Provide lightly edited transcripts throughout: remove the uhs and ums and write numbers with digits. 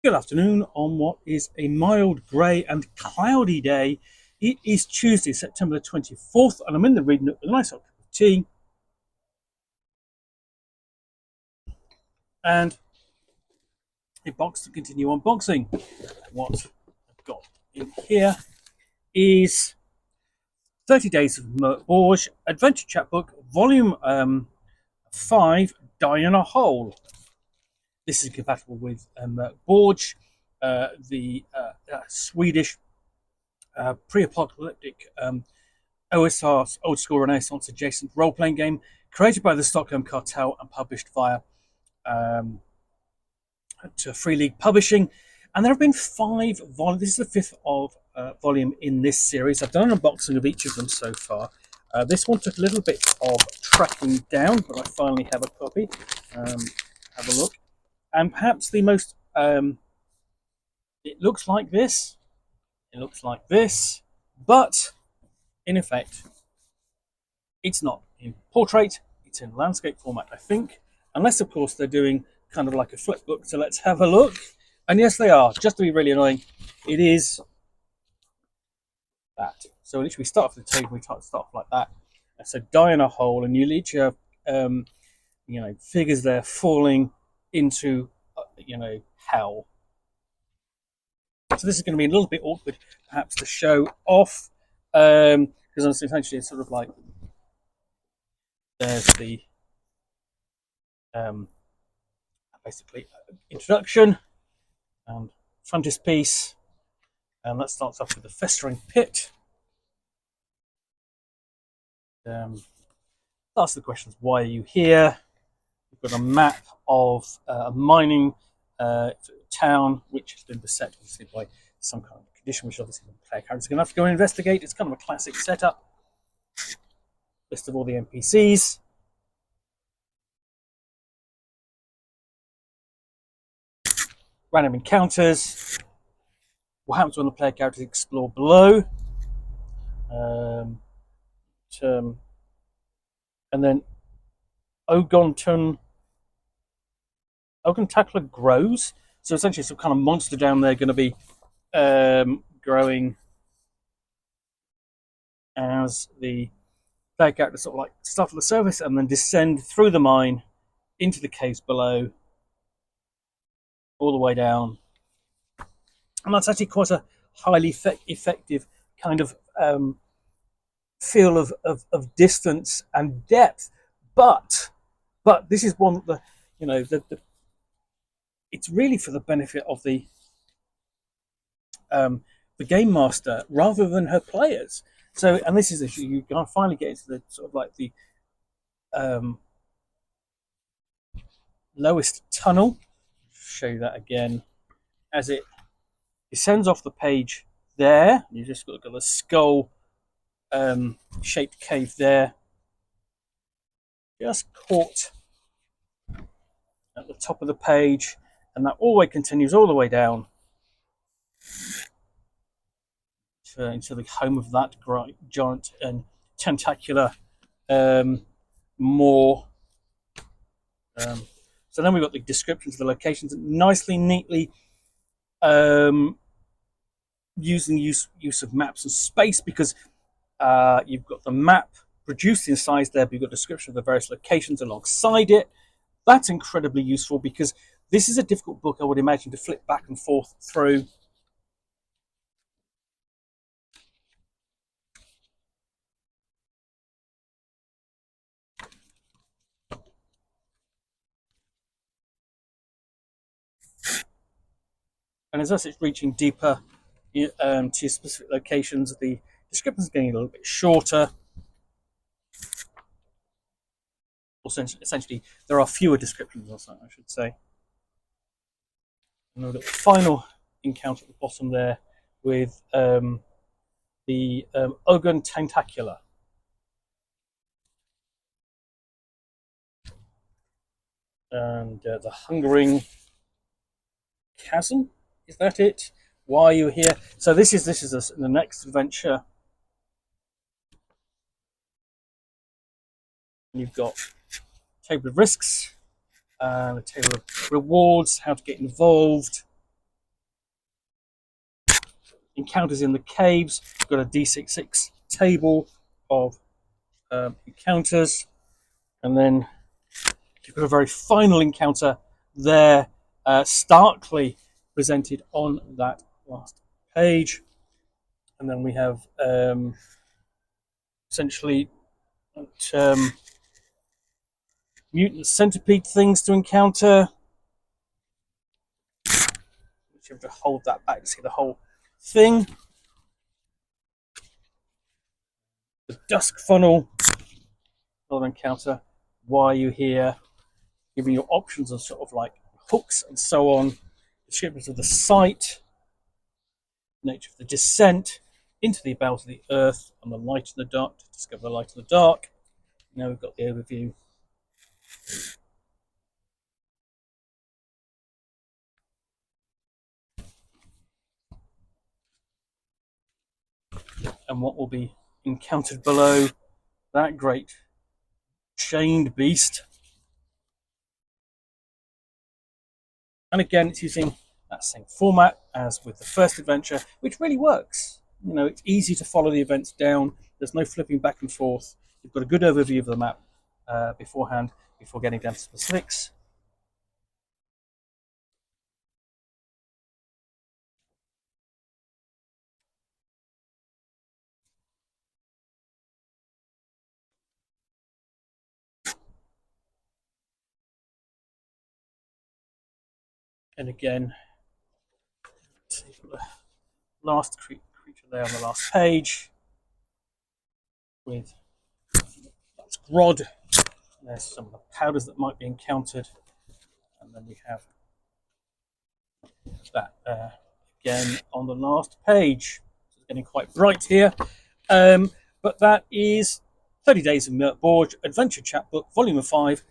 Good afternoon on what is a mild, grey and cloudy day. It is Tuesday, September the 24th, and I'm in the reading nook with a nice hot cup of tea and a box to continue unboxing. What I've got in here is 30 Days of Mörk Borg, Adventure Chapbook, Volume 5, Die in a Hole. This is compatible with Mörk Borg, the Swedish pre-apocalyptic OSR, old school Renaissance adjacent role playing game, created by the Stockholm Cartel and published via um, to Free League Publishing. And there have been 5 volumes. This is the fifth of volume in this series. I've done an unboxing of each of them so far. This one took a little bit of tracking down, but I finally have a copy. Have a look. And perhaps the most, it looks like this. It looks like this, but in effect, it's not in portrait, it's in landscape format, I think. Unless, of course, they're doing kind of like a flip book. So let's have a look. And yes, they are. Just to be really annoying, it is that. So literally, we start off the table, we start off like that. So die in a hole, and you literally have, figures there falling into, hell. So this is going to be a little bit awkward, perhaps, to show off, because essentially it's sort of like there's the basically introduction and frontispiece, and that starts off with the festering pit. Ask the questions: why are you here? We've got a map of a mining town which has been beset, obviously, by some kind of condition, which obviously the player characters are going to have to go and investigate. It's kind of a classic setup. List of all the NPCs. Random encounters. What happens when the player characters explore below? And then Ogonton Tackler grows. So essentially, some kind of monster down there going to be growing as the player character sort of like start at the surface and then descend through the mine into the caves below, all the way down. And that's actually quite a highly effective kind of feel of distance and depth. But this is one that it's really for the benefit of the game master rather than her players. So, and this is you can finally get into the sort of like the lowest tunnel. Show you that again as it descends off the page there. You just got a skull shaped cave there, just caught at the top of the page, and that all the way continues all the way down into the home of that giant and tentacular maw. So then we've got the descriptions of the locations, nicely, neatly using use of maps and space, because you've got the map produced in size there, but you've got a description of the various locations alongside it. That's incredibly useful because this is a difficult book, I would imagine, to flip back and forth through. And as it's reaching deeper to specific locations, the descriptions are getting a little bit shorter. Also, essentially, there are fewer descriptions, also, I should say. And we've got the final encounter at the bottom there with the Ogun Tentacular. And the Hungering Chasm. Is that it? Why are you here? So this is the next adventure. You've got a table of risks, a table of rewards, how to get involved, encounters in the caves. We've got a D66 table of encounters, and then you've got a very final encounter there, starkly presented on that last page. And then we have essentially mutant centipede things to encounter. You have to hold that back to see the whole thing. The dusk funnel, another encounter. Why are you here? Giving you options of sort of like hooks and so on. Descriptions of the site, nature of the descent, into the bowels of the earth, and the light in the dark to discover the light in the dark. Now we've got the overview. And what will be encountered below that great chained beast. And again, it's using that same format as with the first adventure, which really works. You know, it's easy to follow the events down. There's no flipping back and forth. You've got a good overview of the map beforehand, before getting down to specifics. And again, the last creature there on the last page with that's Grod. There's some of the powders that might be encountered, and then we have that again on the last page. It's getting quite bright here, but that is 30 Days of Mörk Borg Adventure Chapbook, Volume 5,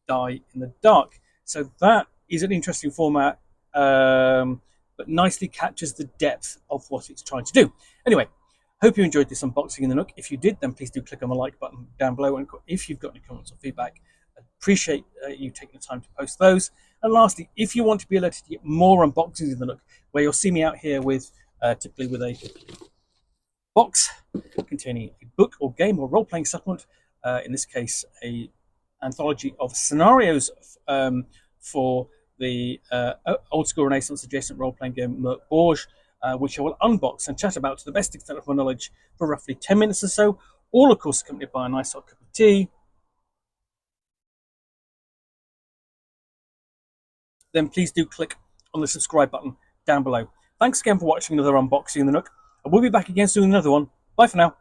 Die in the Dark. So that is an interesting format, but nicely captures the depth of what it's trying to do. Anyway, hope you enjoyed this unboxing in the Nook. If you did, then please do click on the like button down below. And if you've got any comments or feedback, I appreciate you taking the time to post those. And lastly, if you want to be alerted to get more unboxings in the Nook, where you'll see me out here with typically with a box containing a book or game or role-playing supplement, in this case, a anthology of scenarios for the old school Renaissance adjacent role-playing game Mork Borg, which I will unbox and chat about to the best extent of my knowledge for roughly 10 minutes or so, all of course accompanied by a nice hot cup of tea. Then please do click on the subscribe button down below. Thanks again for watching another unboxing in the Nook. I will be back again soon with another one. Bye for now.